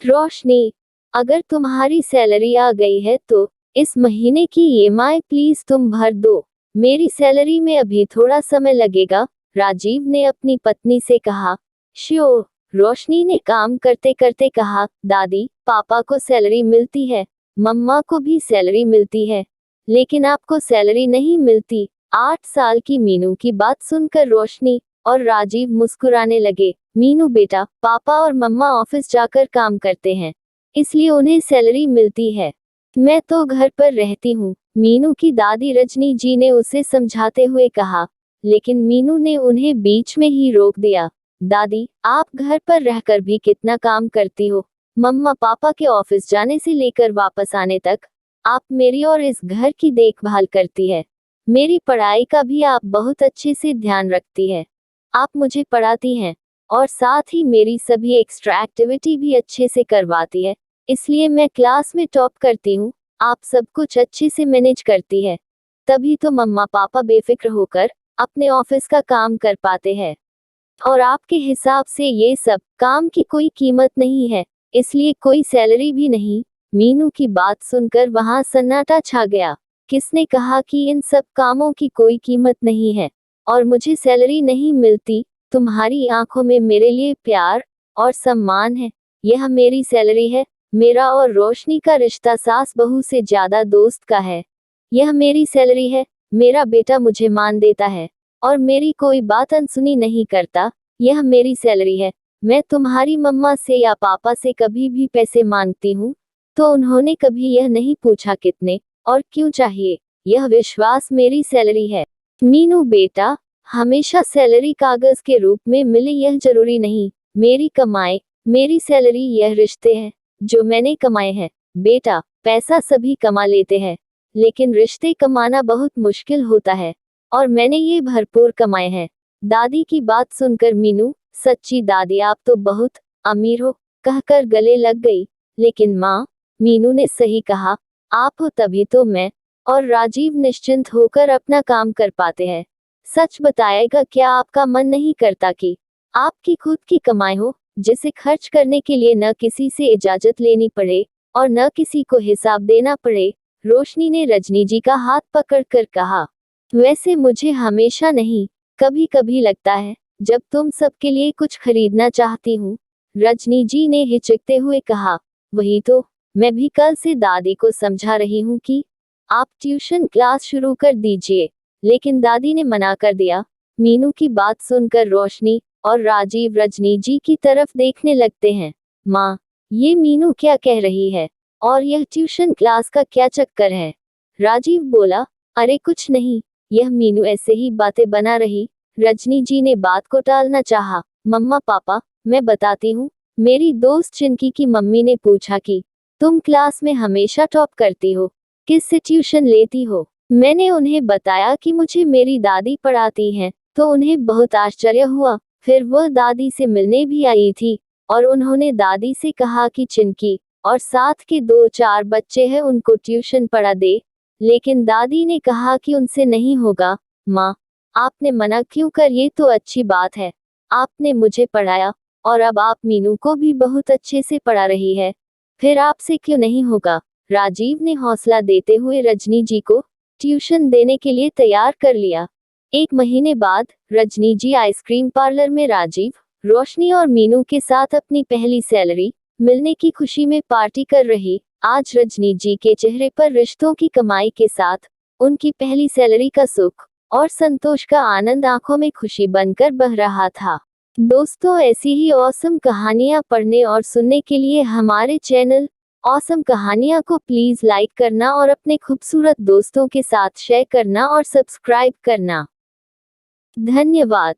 रोशनी, अगर तुम्हारी सैलरी आ गई है तो इस महीने की ईएमआई प्लीज तुम भर दो। मेरी सैलरी में अभी थोड़ा समय लगेगा, राजीव ने अपनी पत्नी से कहा। श्योर, रोशनी ने काम करते करते कहा। दादी, पापा को सैलरी मिलती है, मम्मा को भी सैलरी मिलती है, लेकिन आपको सैलरी नहीं मिलती। 8 साल की मीनू की बात सुनकर रोशनी और राजीव मुस्कुराने लगे। मीनू बेटा, पापा और मम्मा ऑफिस जाकर काम करते हैं, इसलिए उन्हें सैलरी मिलती है। मैं तो घर पर रहती हूँ, मीनू की दादी रजनी जी ने उसे समझाते हुए कहा, लेकिन मीनू ने उन्हें बीच में ही रोक दिया। दादी, आप घर पर रहकर भी कितना काम करती हो। मम्मा पापा के ऑफिस जाने से लेकर वापस आने तक आप मेरी और इस घर की देखभाल करती है। मेरी पढ़ाई का भी आप बहुत अच्छे से ध्यान रखती है। आप मुझे पढ़ाती हैं और साथ ही मेरी सभी एक्स्ट्रा एक्टिविटी भी अच्छे से करवाती है, इसलिए मैं क्लास में टॉप करती हूँ। आप सब कुछ अच्छे से मैनेज करती है, तभी तो मम्मा पापा बेफिक्र होकर अपने ऑफिस का काम कर पाते हैं। और आपके हिसाब से ये सब काम की कोई कीमत नहीं है, इसलिए कोई सैलरी भी नहीं। मीनू की बात सुनकर वहां सन्नाटा छा गया। किसने कहा कि इन सब कामों की कोई कीमत नहीं है और मुझे सैलरी नहीं मिलती? तुम्हारी आंखों में मेरे लिए प्यार और सम्मान है, यह मेरी सैलरी है। मेरा और रोशनी का रिश्ता सास बहू से ज्यादा दोस्त का है। यह मेरी सैलरी है। मेरा बेटा मुझे मान देता है और मेरी कोई बात अनसुनी नहीं करता। यह मेरी सैलरी है। मैं तुम्हारी मम्मा से या पापा से कभी भी पैसे मांगती हूँ तो उन्होंने कभी यह नहीं पूछा कितने और क्यों चाहिए। यह विश्वास मेरी सैलरी है। मीनू बेटा, हमेशा सैलरी कागज के रूप में मिले यह जरूरी नहीं। मेरी कमाई, मेरी सैलरी यह रिश्ते हैं जो मैंने कमाए हैं। बेटा, पैसा सभी कमा लेते हैं, लेकिन रिश्ते कमाना बहुत मुश्किल होता है और मैंने ये भरपूर कमाए हैं। दादी की बात सुनकर मीनू, सच्ची दादी आप तो बहुत अमीर हो, कहकर गले लग गई। लेकिन माँ, मीनू ने सही कहा, आप हो तभी तो मैं और राजीव निश्चिंत होकर अपना काम कर पाते हैं। सच बताएगा, क्या आपका मन नहीं करता कि आपकी खुद की कमाई हो, जिसे खर्च करने के लिए न किसी से इजाजत लेनी पड़े और न किसी को हिसाब देना पड़े? रोशनी ने रजनी जी का हाथ पकड़कर कहा। वैसे मुझे हमेशा नहीं, कभी कभी लगता है जब तुम सबके लिए कुछ खरीदना चाहती हूँ। रजनी जी ने हिचकते हुए कहा। वही तो मैं भी कल से दादी को समझा रही हूँ कि आप ट्यूशन क्लास शुरू कर दीजिए, लेकिन दादी ने मना कर दिया। मीनू की बात सुनकर रोशनी और राजीव रजनी जी की तरफ देखने लगते हैं। माँ, ये मीनू क्या कह रही है और यह ट्यूशन क्लास का क्या चक्कर है? राजीव बोला, अरे कुछ नहीं, यह मीनू ऐसे ही बातें बना रही। रजनी जी ने बात को टालना चाहा। मम्मा पापा, मैं बताती हूँ। मेरी दोस्त चिंकी की मम्मी ने पूछा कि तुम क्लास में हमेशा टॉप करती हो, किससे ट्यूशन लेती हो? मैंने उन्हें बताया कि मुझे मेरी दादी पढ़ाती हैं, तो उन्हें बहुत आश्चर्य हुआ। फिर वह दादी से मिलने भी आई थी और उन्होंने दादी से कहा कि चिंकी और साथ के 2-4 बच्चे हैं, उनको ट्यूशन पढ़ा दे, लेकिन दादी ने कहा कि उनसे नहीं होगा। माँ, आपने मना क्यों कर? ये तो अच्छी बात है, आपने मुझे पढ़ाया और अब आप मीनू को भी बहुत अच्छे से पढ़ा रही है, फिर आपसे क्यों नहीं होगा? राजीव ने हौसला देते हुए रजनी जी को ट्यूशन देने के लिए तैयार कर लिया। 1 महीने बाद रजनी जी आइसक्रीम पार्लर में राजीव, रोशनी और मीनू के साथ अपनी पहली सैलरी मिलने की खुशी में पार्टी कर रही। आज रजनी जी के चेहरे पर रिश्तों की कमाई के साथ उनकी पहली सैलरी का सुख और संतोष का आनंद आंखों में खुशी बनकर बह रहा था। दोस्तों, ऐसी ही ऑसम कहानियां पढ़ने और सुनने के लिए हमारे चैनल ऑसम कहानियां को प्लीज लाइक करना और अपने खूबसूरत दोस्तों के साथ शेयर करना और सब्सक्राइब करना। धन्यवाद।